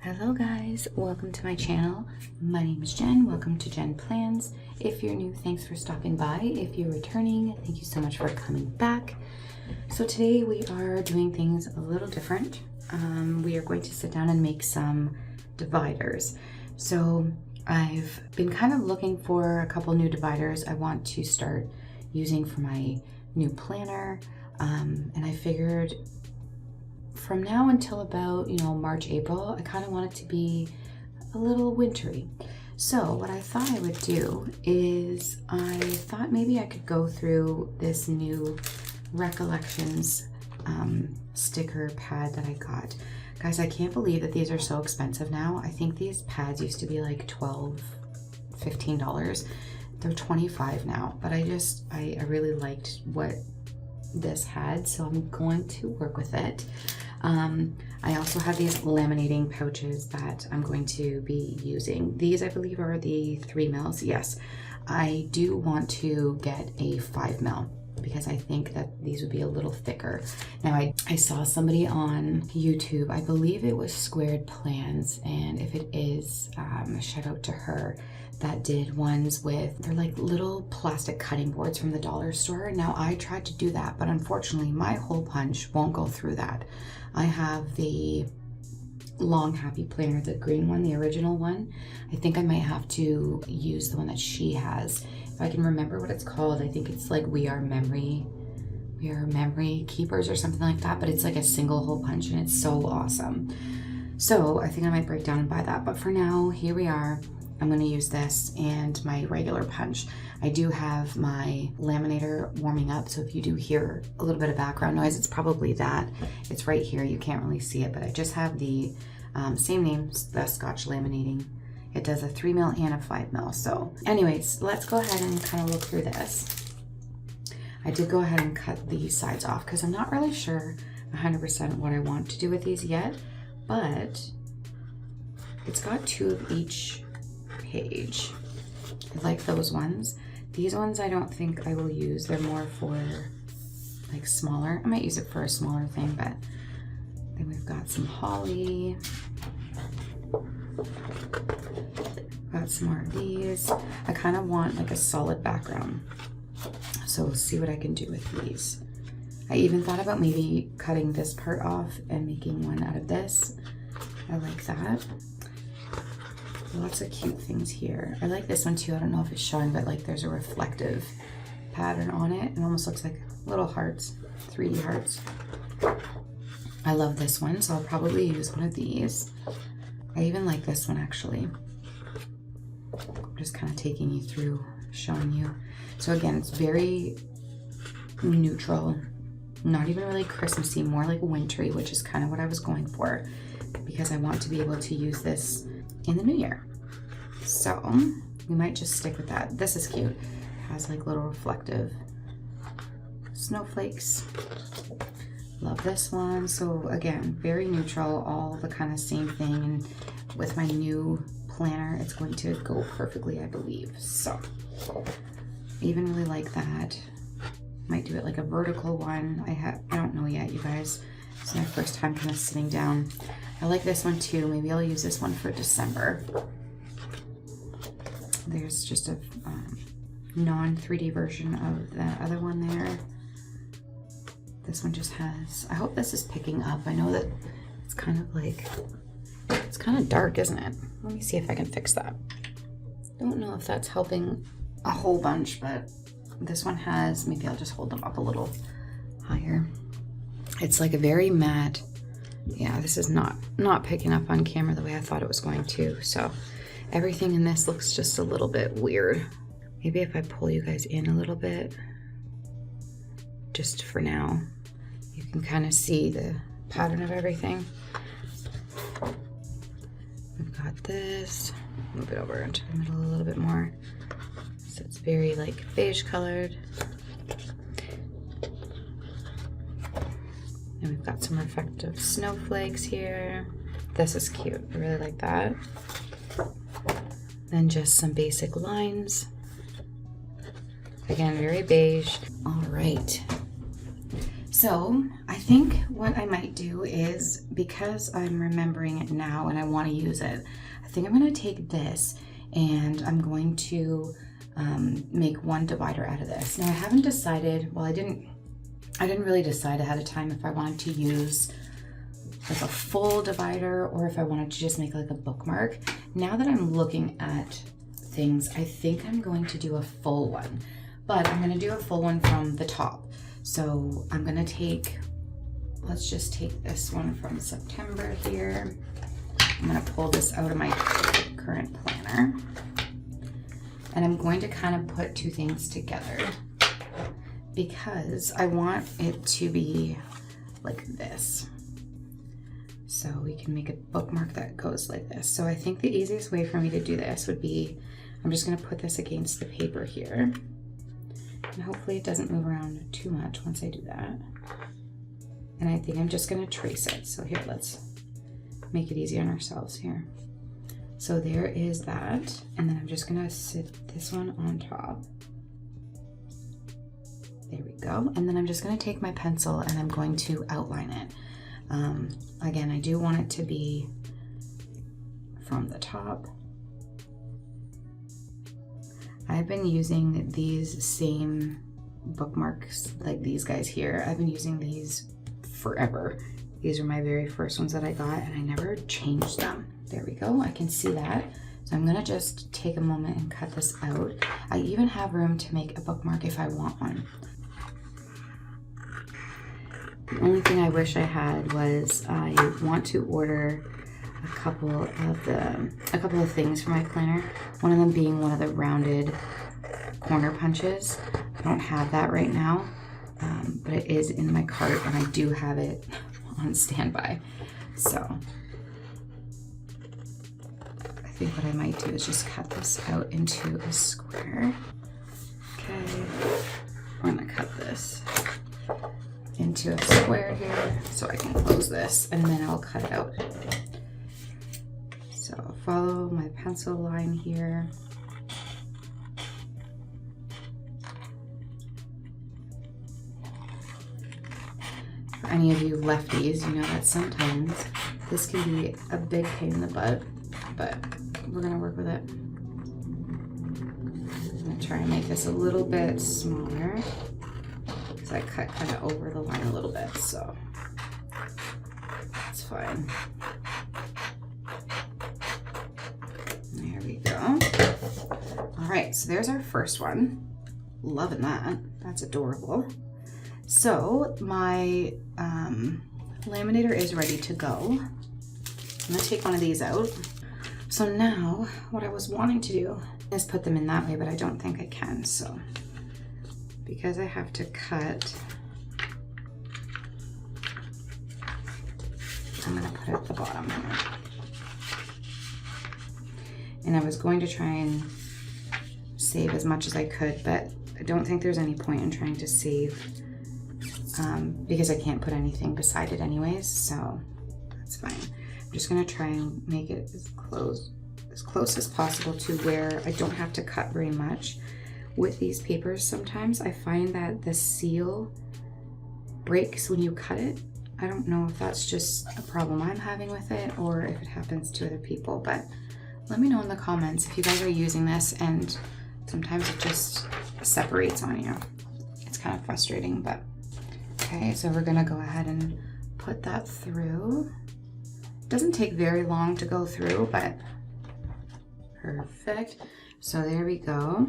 Hello guys, welcome to my channel. My name is Jen. Welcome to Jen Plans. If you're new, thanks for stopping by. If you're returning, thank you so much for coming back. So today we are doing things a little different. We are going to sit down and make some dividers. So I've been kind of looking for a couple new dividers I want to start using for my new planner. And I figured from now until about, March, April, I kind of want it to be a little wintry. So what I thought I would do is I thought maybe I could go through this new Recollections sticker pad that I got. Guys, I can't believe that these are so expensive now. I think these pads used to be like $12, $15. They're $25 now, but I really liked what this had, so I'm going to work with it. I also have these laminating pouches that I'm going to be using. These, I believe, are the 3 mils. Yes, I do want to get a 5 mil because I think that these would be a little thicker. Now, I saw somebody on YouTube, I believe it was Squared Plans, and if it is, shout out to her, that did ones with, they're like little plastic cutting boards from the dollar store. Now, I tried to do that, but unfortunately my hole punch won't go through that. I have the Long Happy planner, the green one, the original one. I think I might have to use the one that she has. If I can remember what it's called, I think it's like We Are Memory Keepers or something like that, but it's like a single hole punch and it's so awesome. So I think I might break down and buy that, but for now, here we are. I'm going to use this and my regular punch. I do have my laminator warming up, so if you do hear a little bit of background noise, it's probably that. It's right here, you can't really see it, but I just have the same name, the Scotch Laminating. It does a 3 mil and a 5 mil. So anyways, let's go ahead and kind of look through this. I did go ahead and cut the sides off because I'm not really sure 100% what I want to do with these yet, but it's got 2 of each page. I like those ones. These ones I don't think I will use. They're more for like smaller. I might use it for a smaller thing, but then we've got some holly. Got some more of these. I kind of want like a solid background. So we'll see what I can do with these. I even thought about maybe cutting this part off and making one out of this. I like that. Lots of cute things here. I like this one too. I don't know if it's showing, but like there's a reflective pattern on it. It almost looks like little hearts, 3D hearts. I love this one, so I'll probably use one of these. I even like this one actually. I'm just kind of taking you through, showing you. So again, it's very neutral, not even really Christmassy, more like wintry, which is kind of what I was going for because I want to be able to use this in the new year. So we might just stick with that. This is cute. It has like little reflective snowflakes. Love this one. So again, very neutral, all the kind of same thing. And with my new planner, it's going to go perfectly, I believe. So I even really like that. Might do it like a vertical one. I don't know yet, you guys. It's my first time kind of sitting down. I like this one too. Maybe I'll use this one for December. There's just a non-3D version of the other one there. This one just has, I hope this is picking up. I know that it's kind of like, it's kind of dark, isn't it? Let me see if I can fix that. Don't know if that's helping a whole bunch, but this one has, maybe I'll just hold them up a little higher. It's like a very matte. Yeah, this is not picking up on camera the way I thought it was going to. So everything in this looks just a little bit weird. Maybe if I pull you guys in a little bit, just for now, you can kind of see the pattern of everything. We've got this, move it over into the middle a little bit more. So it's very like beige colored. And we've got some reflective snowflakes here. This is cute, I really like that. Then just some basic lines. Again, very beige. All right. So I think what I might do is, because I'm remembering it now and I want to use it, I think I'm going to take this and I'm going to make one divider out of this. Now I haven't decided, well, I didn't really decide ahead of time if I wanted to use like a full divider or if I wanted to just make like a bookmark. Now that I'm looking at things, I think I'm going to do a full one, but I'm going to do a full one from the top. So I'm going to take, let's just take this one from September here. I'm going to pull this out of my current planner. And I'm going to kind of put two things together because I want it to be like this. So we can make a bookmark that goes like this. So I think the easiest way for me to do this would be, I'm just going to put this against the paper here. And hopefully it doesn't move around too much once I do that. And I think I'm just going to trace it. So here, let's make it easy on ourselves here. So there is that. And then I'm just going to sit this one on top. There we go. And then I'm just going to take my pencil and I'm going to outline it. Again, I do want it to be from the top. I've been using these same bookmarks, like these guys here. I've been using these forever. These are my very first ones that I got and I never changed them. There we go, I can see that. So I'm gonna just take a moment and cut this out. I even have room to make a bookmark if I want one. The only thing I wish I had was I want to order a couple of things for my planner. One of them being one of the rounded corner punches. I don't have that right now, but it is in my cart and I do have it on standby. So I think what I might do is just cut this out into a square. Okay, we're gonna cut this into a square here so I can close this and then I'll cut it out. So follow my pencil line here. For any of you lefties, you know that sometimes this can be a big pain in the butt, but we're gonna work with it. I'm gonna try and make this a little bit smaller because I cut kind of over the line a little bit, so that's fine. There we go. All right, so there's our first one. Loving that. That's adorable. So my laminator is ready to go. I'm gonna take one of these out. So now what I was wanting to do is put them in that way, but I don't think I can. So because I have to cut, I'm gonna put it at the bottom here. And I was going to try and save as much as I could, but I don't think there's any point in trying to save because I can't put anything beside it anyways, so that's fine. I'm just gonna try and make it as close as possible to where I don't have to cut very much. With these papers, sometimes I find that the seal breaks when you cut it. I don't know if that's just a problem I'm having with it or if it happens to other people, but let me know in the comments if you guys are using this and sometimes it just separates on you. It's kind of frustrating, but okay, so we're gonna go ahead and put that through. It doesn't take very long to go through, but perfect. So there we go.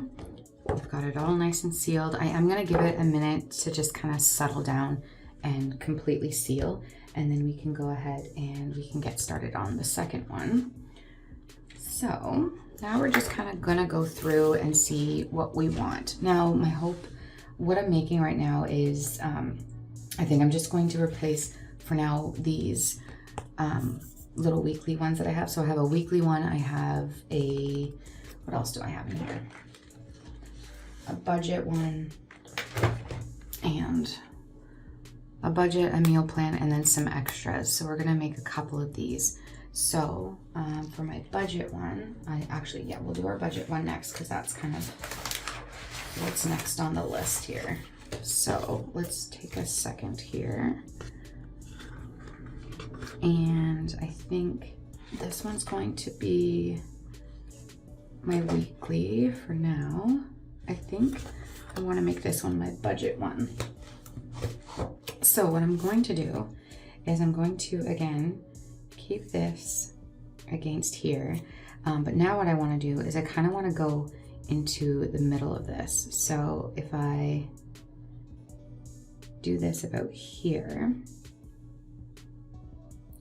We've got it all nice and sealed. I am gonna give it a minute to just kind of settle down and completely seal, and then we can go ahead and we can get started on the second one. So now we're just kind of gonna go through and see what we want. Now my hope, what I'm making right now is, I think I'm just going to replace for now these little weekly ones that I have. So I have a weekly one, I have a, what else do I have in here? A budget one, and a budget, a meal plan, and then some extras. So we're gonna make a couple of these. So for my budget one, yeah, we'll do our budget one next because that's kind of what's next on the list here. So let's take a second here. And I think this one's going to be my weekly for now. I think I want to make this one my budget one. So what I'm going to do is I'm going to, again, keep this against here. But now what I want to do is I kind of want to go into the middle of this. So if I do this about here,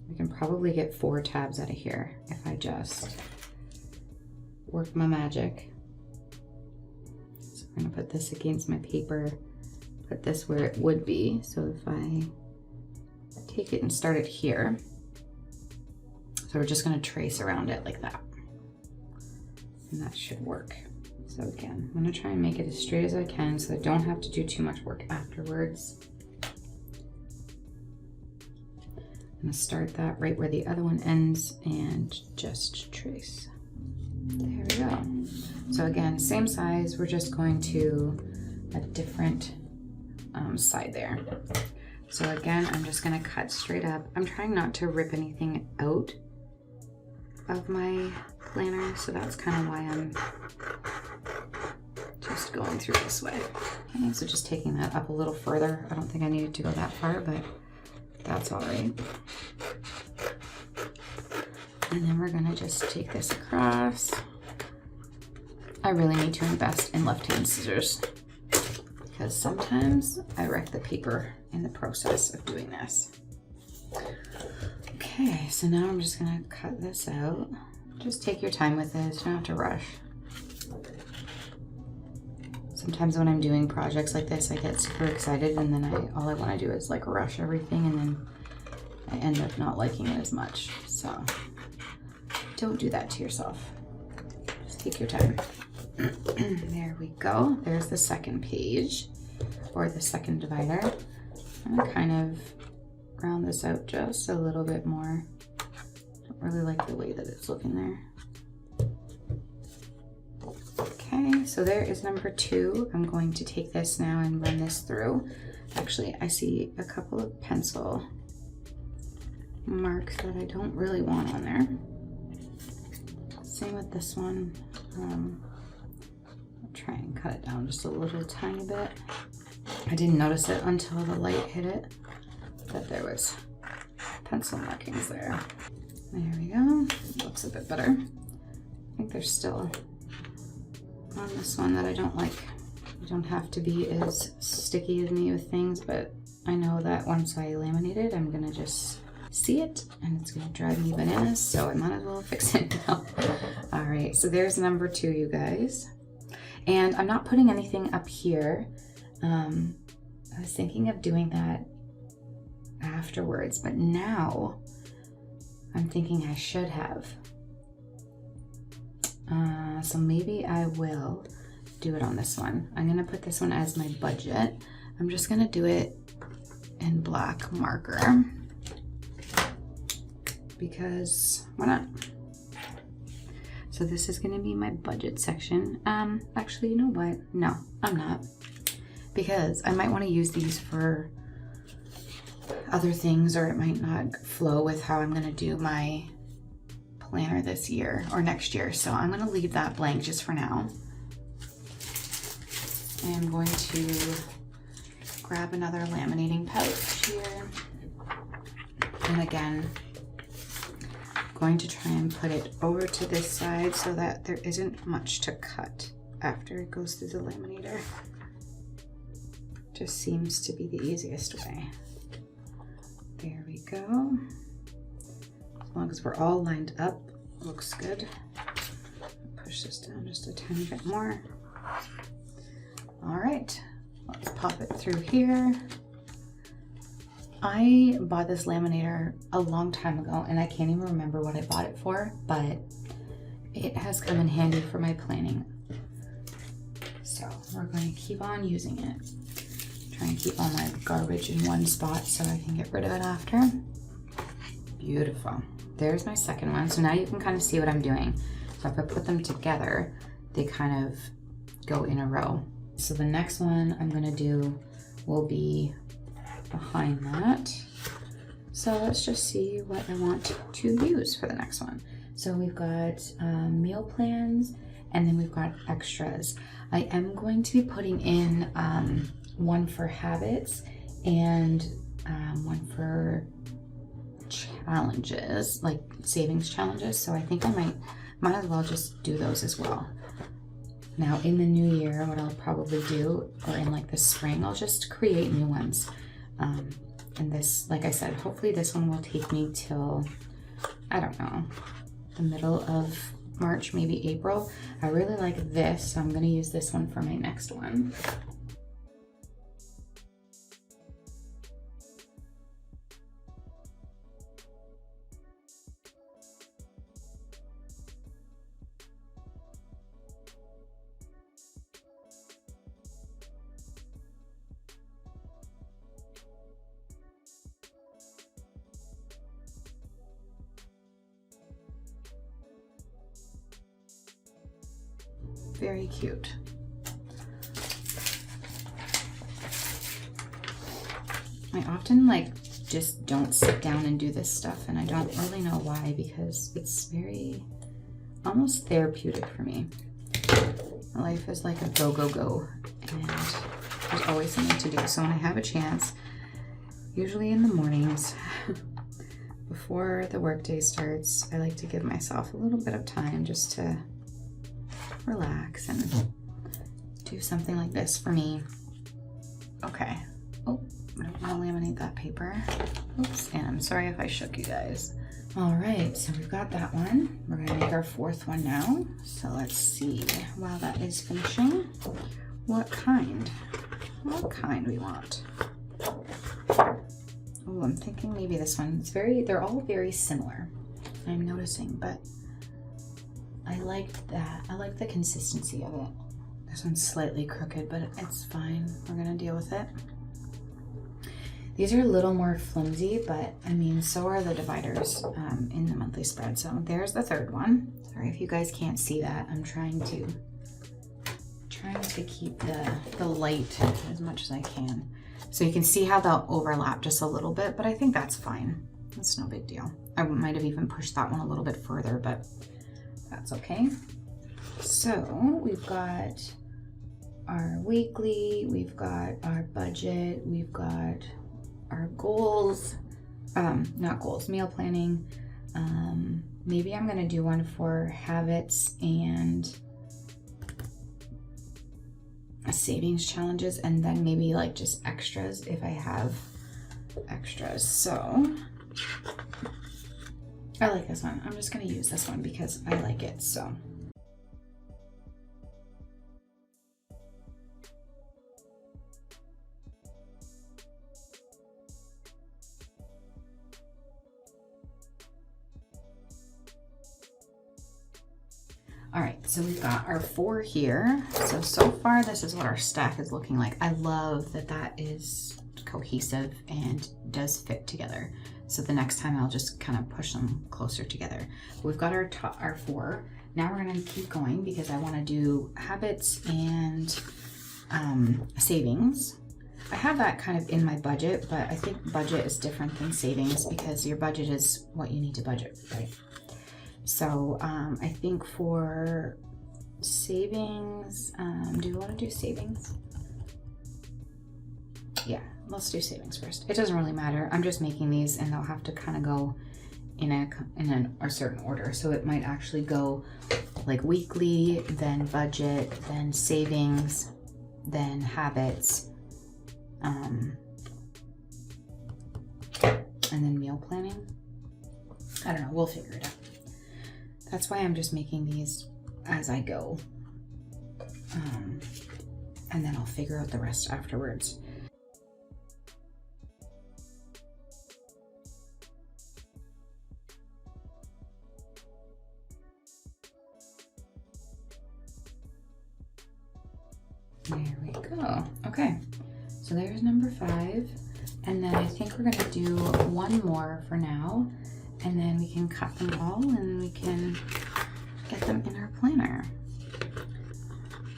we can probably get 4 tabs out of here if I just work my magic. So I'm gonna put this against my paper, put this where it would be. So if I take it and start it here, so we're just gonna trace around it like that. And that should work. So again, I'm gonna try and make it as straight as I can so I don't have to do too much work afterwards. I'm gonna start that right where the other one ends and just trace. There we go. So again, same size, we're just going to a different side there. So again, I'm just gonna cut straight up. I'm trying not to rip anything out of my planner, so that's kind of why I'm just going through this way. Okay, so just taking that up a little further. I don't think I needed to go that far, but that's all right. And then we're gonna just take this across. I really need to invest in left-hand scissors because sometimes I wreck the paper in the process of doing this. Okay, so now I'm just gonna cut this out. Just take your time with this, you don't have to rush. Sometimes when I'm doing projects like this, I get super excited and then all I wanna do is like rush everything and then I end up not liking it as much. So don't do that to yourself. Just take your time. There we go. There's the second page or the second divider. I'm gonna kind of round this out just a little bit more. Don't really like the way that it's looking there. Okay, so there is number 2. I'm going to take this now and run this through. Actually, I see a couple of pencil marks that I don't really want on there. Same with this one. I'll try and cut it down just a little tiny bit. I didn't notice it until the light hit it, that there was pencil markings there. There we go. Looks a bit better. I think there's still on this one that I don't like. You don't have to be as sticky as me with things, but I know that once I laminate it, I'm gonna just see it and it's gonna drive me bananas, so I might as well fix it now. All right, so there's number 2, you guys. And I'm not putting anything up here. I was thinking of doing that afterwards, but now I'm thinking I should have. So maybe I will do it on this one. I'm gonna put this one as my budget. I'm just gonna do it in black marker because why not? So this is gonna be my budget section. Actually, you know what? No, I'm not. Because I might wanna use these for other things, or it might not flow with how I'm gonna do my planner this year or next year. So I'm gonna leave that blank just for now. I'm going to grab another laminating pouch here. And again, going to try and put it over to this side so that there isn't much to cut after it goes through the laminator. Just seems to be the easiest way. There we go. As long as we're all lined up, looks good. Push this down just a tiny bit more. All right, let's pop it through here. I bought this laminator a long time ago and I can't even remember what I bought it for, but it has come in handy for my planning. So we're going to keep on using it. Try and keep all my garbage in one spot so I can get rid of it after. Beautiful. There's my second one. So now you can kind of see what I'm doing. So if I put them together, they kind of go in a row. So the next one I'm gonna do will be behind that. So let's just see what I want to use for the next one. So we've got meal plans, and then we've got extras. I am going to be putting in one for habits and one for challenges, like savings challenges. So I think I might as well just do those as well. Now in the new year, what I'll probably do, or in like the spring, I'll just create new ones. And this, like I said, hopefully this one will take me till, I don't know, the middle of March, maybe April. I really like this, so I'm gonna use this one for my next one. Very cute. I often like just don't sit down and do this stuff, and I don't really know why, because it's very almost therapeutic for me. My life is like a go, go, go, and there's always something to do. So when I have a chance, usually in the mornings before the workday starts, I like to give myself a little bit of time just to relax and do something like this for me. Okay. Oh, I don't want to laminate that paper. Oops, and I'm sorry if I shook you guys. All right, so we've got that one. We're gonna make our fourth one now. So let's see, while that is finishing, what kind we want. Oh, I'm thinking maybe this one. They're all very similar, I'm noticing, but I like that. I like the consistency of it. This one's slightly crooked, but it's fine. We're gonna deal with it. These are a little more flimsy, but I mean, so are the dividers in the monthly spread. So there's the third one. Sorry if you guys can't see that. I'm trying to keep the light as much as I can. So you can see how they'll overlap just a little bit, but I think that's fine. That's no big deal. I might have even pushed that one a little bit further, but that's okay. So we've got our weekly, we've got our budget, we've got our goals, not goals, meal planning. Maybe I'm gonna do one for habits and savings challenges, and then maybe like just extras if I have extras. So I like this one. I'm just gonna use this one because I like it, so. All right, so we've got our 4 here. So far this is what our stack is looking like. I love that that is cohesive and does fit together. So the next time I'll just kind of push them closer together. We've got our 4. Now we're gonna keep going because I wanna do habits and savings. I have that kind of in my budget, but I think budget is different than savings because your budget is what you need to budget, right? So I think for savings, do you want to do savings? Yeah, let's do savings first. It doesn't really matter. I'm just making these and they'll have to kind of go in a certain order. So it might actually go like weekly, then budget, then savings, then habits, and then meal planning. I don't know, we'll figure it out. That's why I'm just making these as I go. And then I'll figure out the rest afterwards. There we go. Okay, so there's number 5. And then I think we're gonna do one more for now, and then we can cut them all and we can get them in our planner.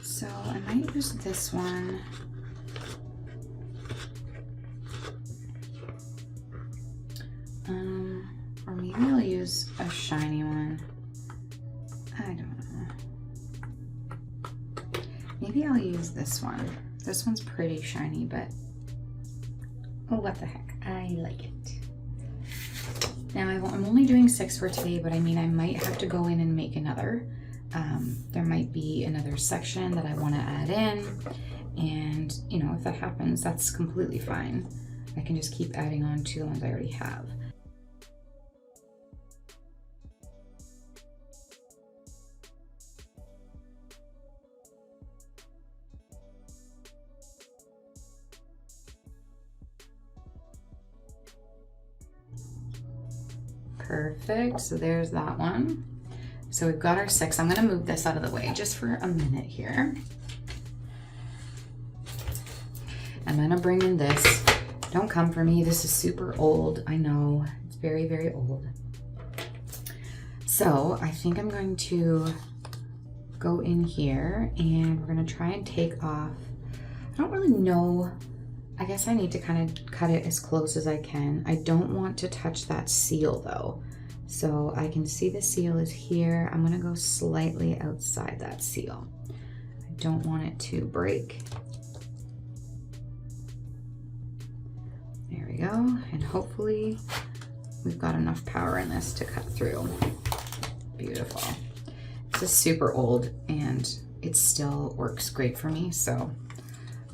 So I might use this one this one. This one's pretty shiny, but oh, what the heck, I like it. Now I'm only doing 6 for today, but I mean, I might have to go in and make another. There might be another section that I want to add in, and you know, if that happens, that's completely fine. I can just keep adding on to the ones I already have. Perfect, so there's that one. So we've got our 6. I'm gonna move this out of the way just for a minute here. I'm gonna bring in this. Don't come for me, this is super old. I know, it's very, very old. So I think I'm going to go in here and we're gonna try and take off. I don't really know. I guess I need to kind of cut it as close as I can. I don't want to touch that seal though. So I can see the seal is here. I'm gonna go slightly outside that seal. I don't want it to break. There we go. And hopefully we've got enough power in this to cut through. Beautiful. This is super old and it still works great for me. So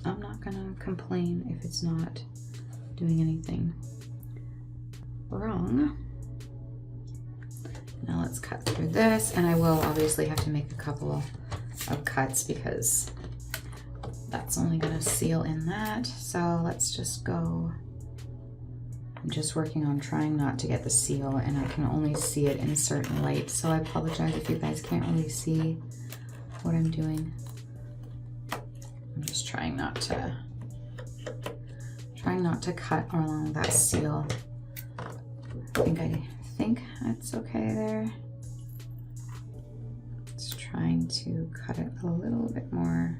I'm not gonna complain if it's not doing anything wrong. Now let's cut through this, and I will obviously have to make a couple of cuts because that's only gonna seal in that. So let's just go. I'm just working on trying not to get the seal, and I can only see it in certain light. So I apologize if you guys can't really see what I'm doing. I'm just trying not to cut along that seal. I think that's okay there. Just trying to cut it a little bit more,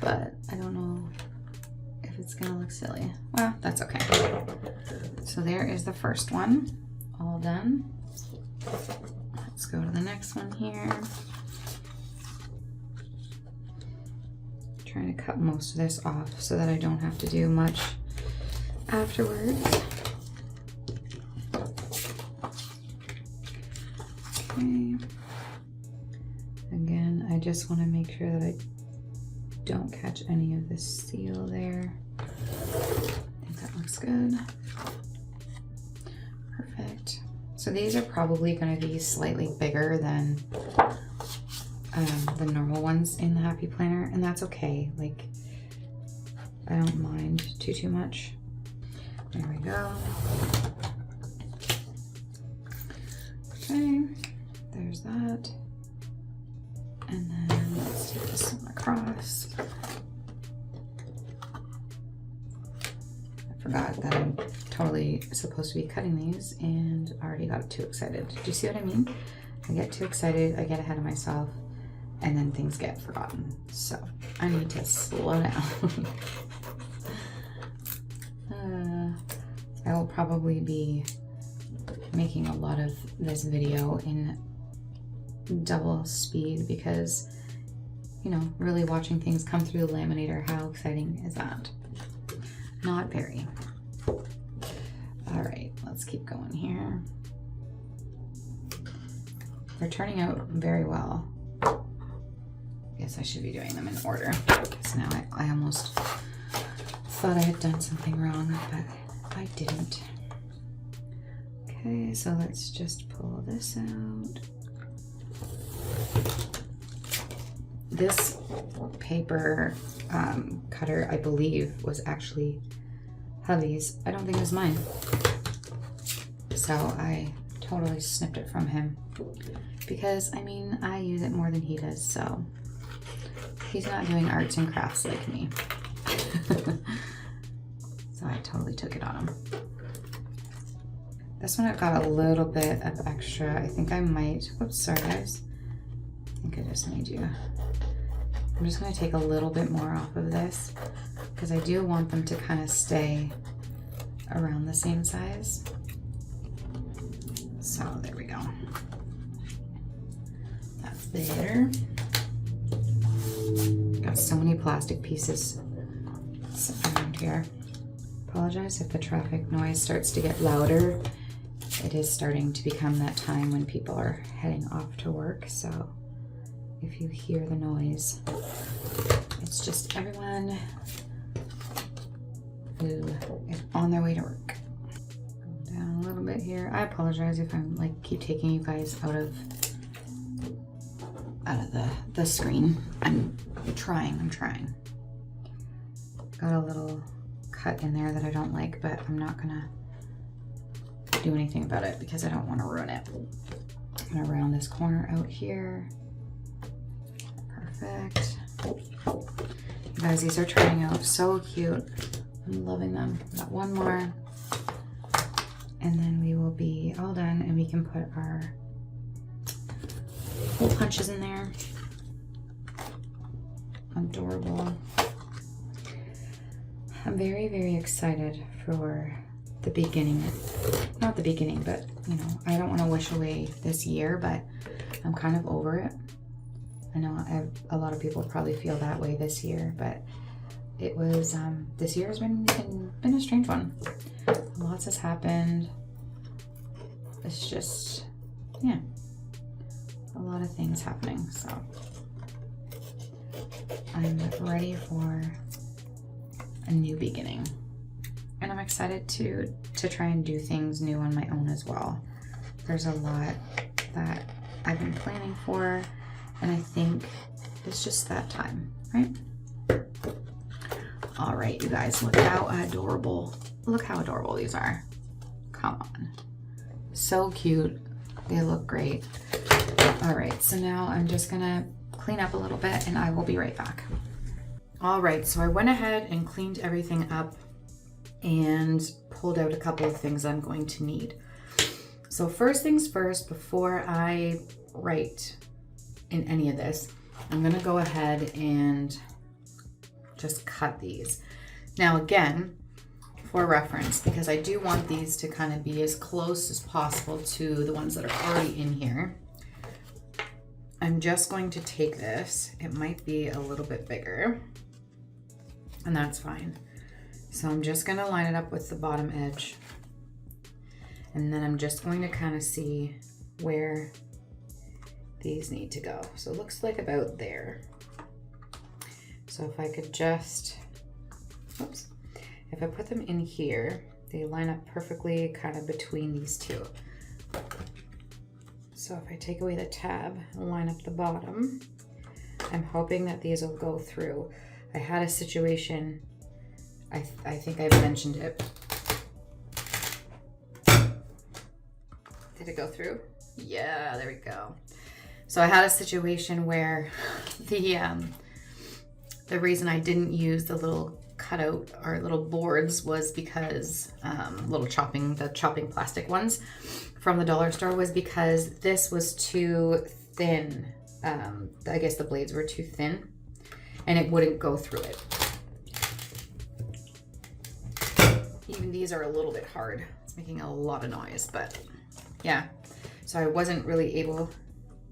but I don't know if it's gonna look silly. Well, that's okay. So there is the first one, all done. Let's go to the next one here. Trying to cut most of this off so that I don't have to do much afterwards. Okay. Again, I just want to make sure that I don't catch any of the seal there. I think that looks good. Perfect. So these are probably going to be slightly bigger than the normal ones in the Happy Planner, and that's okay. Like, I don't mind too much. There we go. Okay, there's that. And then let's take this one across. I forgot that I'm totally supposed to be cutting these and already got too excited. Do you see what I mean? I get too excited, I get ahead of myself, and then things get forgotten. So I need to slow down. I will probably be making a lot of this video in double speed because, you know, really watching things come through the laminator, how exciting is that? Not very. All right, let's keep going here. They're turning out very well. Guess I should be doing them in order because now I almost thought I had done something wrong, but I didn't. Okay, so let's just pull this out. This paper cutter, I believe, was actually Hubby's. I don't think it was mine. So I totally snipped it from him because, I mean, I use it more than he does, so he's not doing arts and crafts like me. So I totally took it on him. This one I've got a little bit of extra. I think I might, whoops, sorry guys. I think I just made you. I'm just gonna take a little bit more off of this because I do want them to kind of stay around the same size. So there we go. That's there. Got got so many plastic pieces around here. Apologize if the traffic noise starts to get louder. It is starting to become that time when people are heading off to work, so if you hear the noise, it's just everyone who is on their way to work. Go down a little bit here. I apologize if I'm like keep taking you guys out of the screen. I'm trying. Got a little cut in there that I don't like, but I'm not gonna do anything about it because I don't want to ruin it. I'm gonna round this corner out here. Perfect. You guys, these are turning out so cute. I'm loving them. Got one more, and then we will be all done, and we can put our hole punches in there. Adorable. I'm very, very excited for the beginning. Not the beginning, but you know, I don't want to wish away this year, but I'm kind of over it. I know a lot of people probably feel that way this year, but it was, this year has been a strange one. Lots has happened. It's just, yeah, a lot of things happening. So I'm ready for a new beginning. And I'm excited to try and do things new on my own as well. There's a lot that I've been planning for, and I think it's just that time, right? All right, you guys, look how adorable these are. Come on. So cute. They look great. All right, so now I'm just gonna clean up a little bit and I will be right back. All right, so I went ahead and cleaned everything up and pulled out a couple of things I'm going to need. So first things first, before I write in any of this, I'm gonna go ahead and just cut these. Now again, for reference, because I do want these to kind of be as close as possible to the ones that are already in here, I'm just going to take this. It might be a little bit bigger, and that's fine. So I'm just gonna line it up with the bottom edge, and then I'm just going to kind of see where these need to go. So it looks like about there. So if I could just, oops, if I put them in here, they line up perfectly kind of between these two. So if I take away the tab and line up the bottom, I'm hoping that these will go through. I had a situation, I think I mentioned it. Did it go through? Yeah, there we go. So I had a situation where the reason I didn't use the little cutout or little boards was because the chopping plastic ones from the dollar store was because this was too thin. I guess the blades were too thin and it wouldn't go through it. Even these are a little bit hard. It's making a lot of noise, but yeah. So I wasn't really able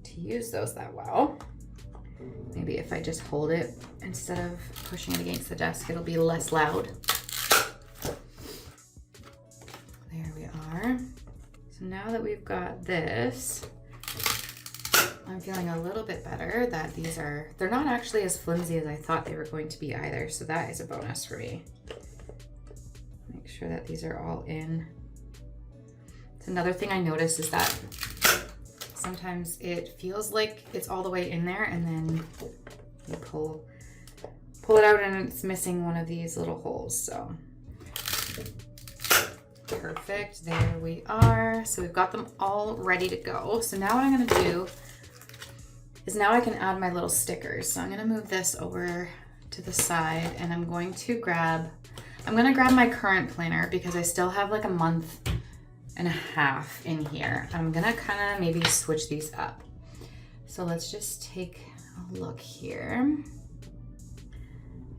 to use those that well. Maybe if I just hold it instead of pushing it against the desk, it'll be less loud. There we are. So now that we've got this, I'm feeling a little bit better that they're not actually as flimsy as I thought they were going to be either. So that is a bonus for me. Make sure that these are all in. It's another thing I noticed is that sometimes it feels like it's all the way in there and then you pull it out and it's missing one of these little holes. So perfect, there we are. So we've got them all ready to go. So now what I'm gonna do is now I can add my little stickers. So I'm gonna move this over to the side and I'm gonna grab my current planner because I still have like a month and a half in here. I'm gonna kind of maybe switch these up. So let's just take a look here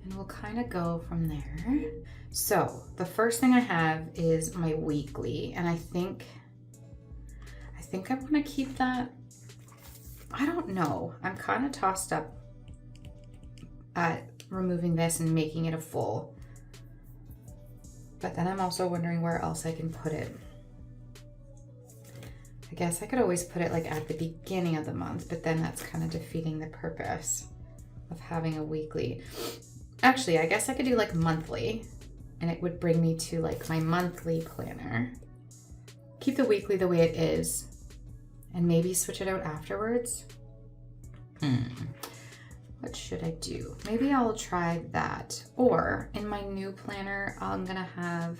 and we'll kind of go from there. So the first thing I have is my weekly, and I think I want to keep that. I don't know. I'm kind of tossed up at removing this and making it a full. But then I'm also wondering where else I can put it. I guess I could always put it like at the beginning of the month, but then that's kind of defeating the purpose of having a weekly. Actually, I guess I could do like monthly, and it would bring me to like my monthly planner. Keep the weekly the way it is, and maybe switch it out afterwards. What should I do? Maybe I'll try that. Or in my new planner, I'm gonna have,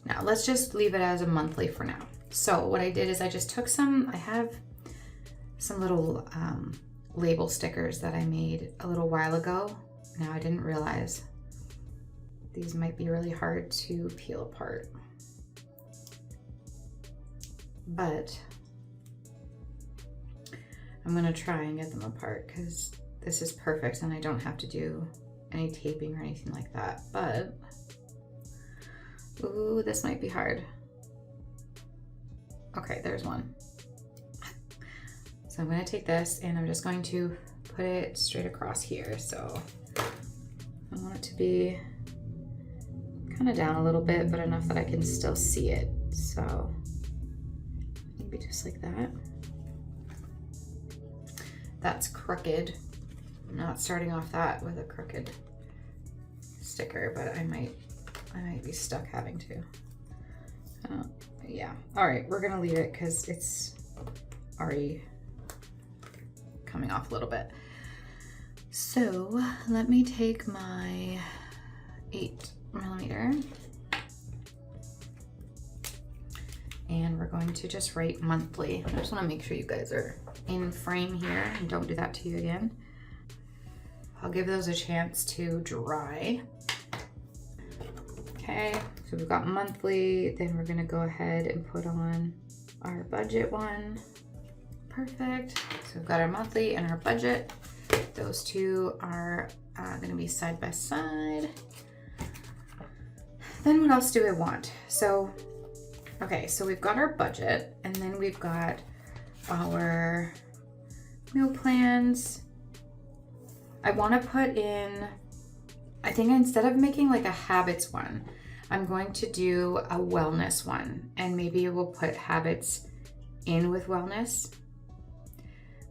now let's just leave it as a monthly for now. So what I did is I just took I have some little label stickers that I made a little while ago. Now I didn't realize these might be really hard to peel apart. But I'm gonna try and get them apart because this is perfect and I don't have to do any taping or anything like that. But, ooh, this might be hard. Okay, there's one. So I'm gonna take this and I'm just going to put it straight across here. So I want it to be kind of down a little bit, but enough that I can still see it. So maybe just like that. That's crooked. I'm not starting off that with a crooked sticker, but I might be stuck having to. Yeah, all right, we're gonna leave it because it's already coming off a little bit. So let me take my 8mm and we're going to just write monthly. I just want to make sure you guys are in frame here and don't do that to you again. I'll give those a chance to dry. Okay, so we've got monthly, then we're gonna go ahead and put on our budget one. Perfect. So we've got our monthly and our budget. Those two are gonna be side by side. Then what else do I want? So, okay, so we've got our budget and then we've got our meal plans. I wanna put in, I think instead of making like a habits one, I'm going to do a wellness one, and maybe we'll put habits in with wellness.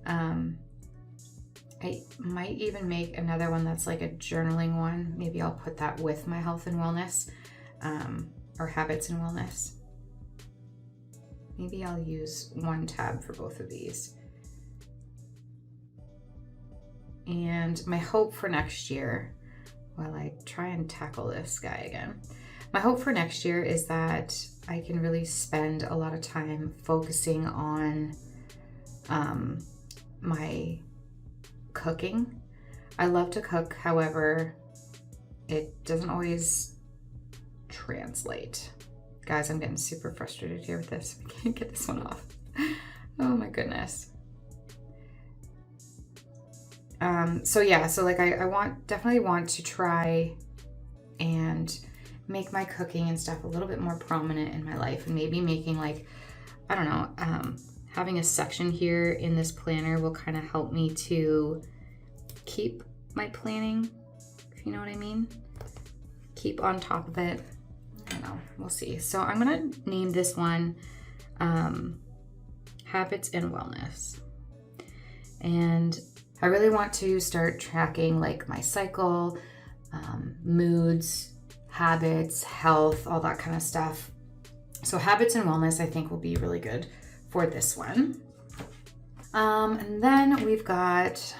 I might even make another one that's like a journaling one. Maybe I'll put that with my health and wellness, or habits and wellness. Maybe I'll use one tab for both of these. And my hope for next year, while I try and tackle this guy again, my hope for next year is that I can really spend a lot of time focusing on my cooking. I love to cook, however, it doesn't always translate. Guys, I'm getting super frustrated here with this. I can't get this one off. Oh my goodness. So yeah, so like I definitely want to try and make my cooking and stuff a little bit more prominent in my life, and maybe making like, I don't know, having a section here in this planner will kind of help me to keep my planning, if you know what I mean. Keep on top of it. I don't know, we'll see. So I'm gonna name this one Habits and Wellness. And I really want to start tracking like my cycle, moods, habits, health, all that kind of stuff. So habits and wellness, I think, will be really good for this one. And then we've got,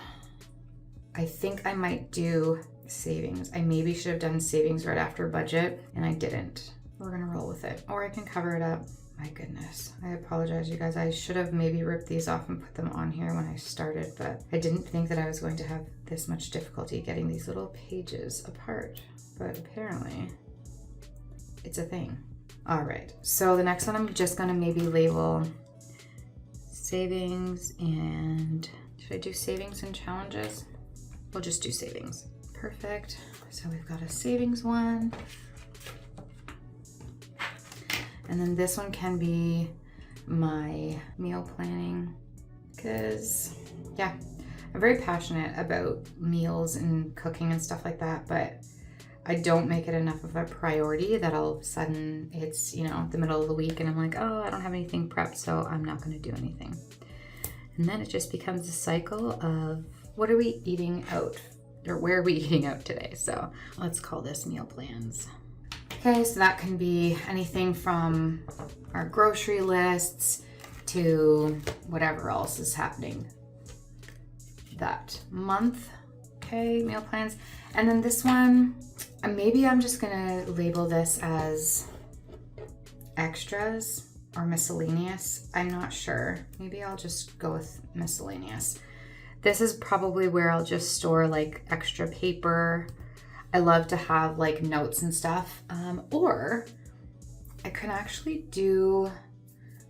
I think I might do savings. I maybe should have done savings right after budget, and I didn't. We're gonna roll with it, or I can cover it up. My goodness, I apologize, you guys. I should have maybe ripped these off and put them on here when I started, but I didn't think that I was going to have this much difficulty getting these little pages apart. But apparently it's a thing. All right, so the next one I'm just gonna maybe label savings, and should I do savings and challenges? We'll just do savings. Perfect. So we've got a savings one. And then this one can be my meal planning, because yeah, I'm very passionate about meals and cooking and stuff like that, but I don't make it enough of a priority that all of a sudden it's, you know, the middle of the week and I'm like, oh, I don't have anything prepped, so I'm not gonna do anything. And then it just becomes a cycle of what are we eating out, or where are we eating out today? So let's call this meal plans. Okay, so that can be anything from our grocery lists to whatever else is happening that month. Okay, meal plans. And then this one, maybe I'm just gonna label this as extras or miscellaneous. I'm not sure. Maybe I'll just go with miscellaneous. This is probably where I'll just store like extra paper. I love to have like notes and stuff. Or I can actually do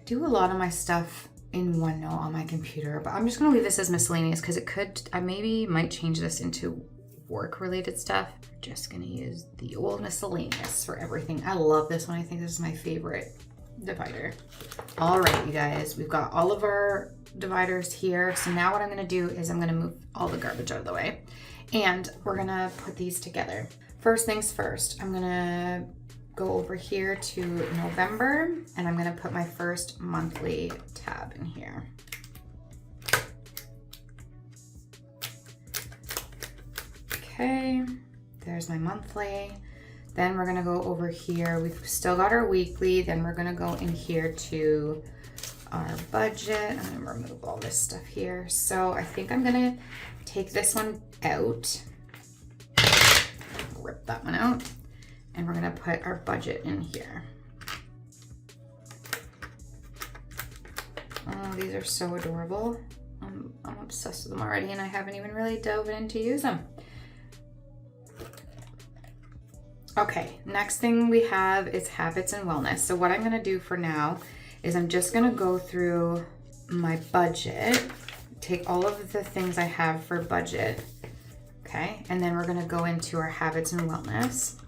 a lot of my stuff in OneNote on my computer, but I'm just gonna leave this as miscellaneous because it could, I maybe might change this into work related stuff. Just gonna use the old miscellaneous for everything. I love this one. I think this is my favorite divider. All right, you guys, we've got all of our dividers here. So now what I'm gonna do is I'm gonna move all the garbage out of the way and we're gonna put these together. First things first, I'm gonna go over here to November and I'm gonna put my first monthly tab in here. Okay, there's my monthly. Then we're gonna go over here. We've still got our weekly. Then we're gonna go in here to our budget. I'm gonna remove all this stuff here. So I think I'm gonna take this one out, rip that one out, and we're gonna put our budget in here. Oh, these are so adorable. I'm obsessed with them already and I haven't even really dove in to use them. Okay, next thing we have is habits and wellness. So what I'm gonna do for now is I'm just gonna go through my budget, take all of the things I have for budget, okay? And then we're gonna go into our habits and wellness.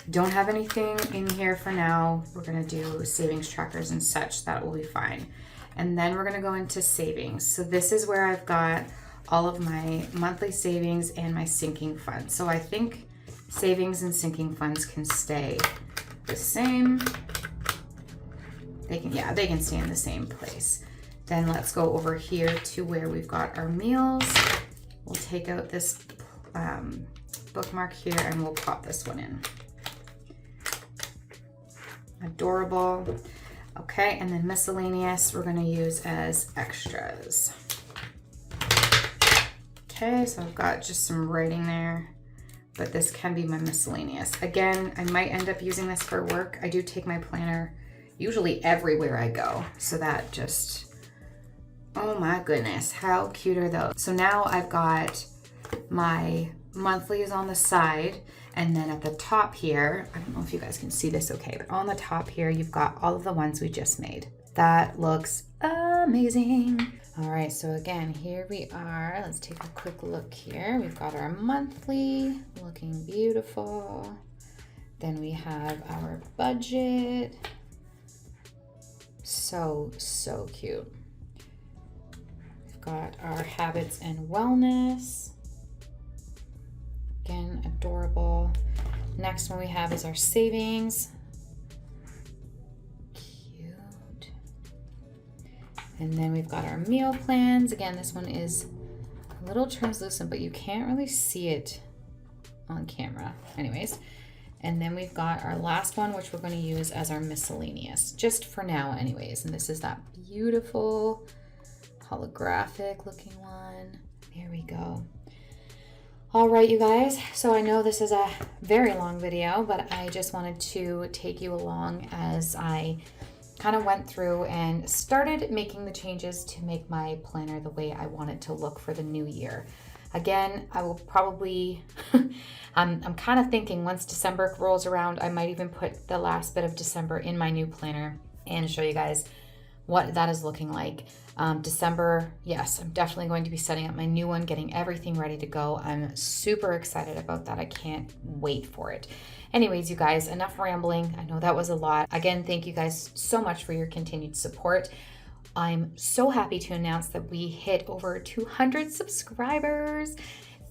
Don't have anything in here for now. We're gonna do savings trackers and such, that will be fine. And then we're gonna go into savings. So this is where I've got all of my monthly savings and my sinking funds. So I think savings and sinking funds can stay the same. They can stay in the same place. Then let's go over here to where we've got our meals. We'll take out this bookmark here and we'll pop this one in. Adorable. Okay, and then miscellaneous we're gonna use as extras. Okay, so I've got just some writing there, but this can be my miscellaneous. Again, I might end up using this for work. I do take my planner usually everywhere I go, so that just, oh my goodness, how cute are those? So now I've got my monthlies on the side, and then at the top here, I don't know if you guys can see this okay, but on the top here, you've got all of the ones we just made. That looks amazing. All right, so again, here we are. Let's take a quick look here. We've got our monthly looking beautiful. Then we have our budget. So cute. We've got our habits and wellness. Again, adorable. Next one we have is our savings. Cute. And then we've got our meal plans. Again, this one is a little translucent, but you can't really see it on camera. Anyways, and then we've got our last one, which we're going to use as our miscellaneous, just for now anyways. And this is that beautiful holographic looking one. Here we go. All right, you guys, so I know this is a very long video, but I just wanted to take you along as I kind of went through and started making the changes to make my planner the way I want it to look for the new year. Again, I will probably, I'm kind of thinking once December rolls around, I might even put the last bit of December in my new planner and show you guys what that is looking like. December, yes, I'm definitely going to be setting up my new one, getting everything ready to go. I'm super excited about that. I can't wait for it. Anyways, you guys, enough rambling. I know that was a lot. Again, thank you guys so much for your continued support. I'm so happy to announce that we hit over 200 subscribers.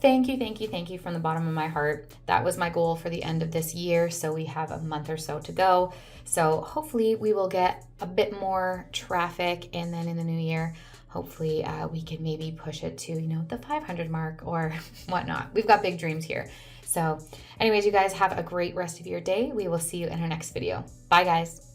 Thank you from the bottom of my heart. That was my goal for the end of this year, so we have a month or so to go. So hopefully we will get a bit more traffic, and then in the new year, hopefully we can maybe push it to, the 500 mark or whatnot. We've got big dreams here. So anyways, you guys have a great rest of your day. We will see you in our next video. Bye, guys.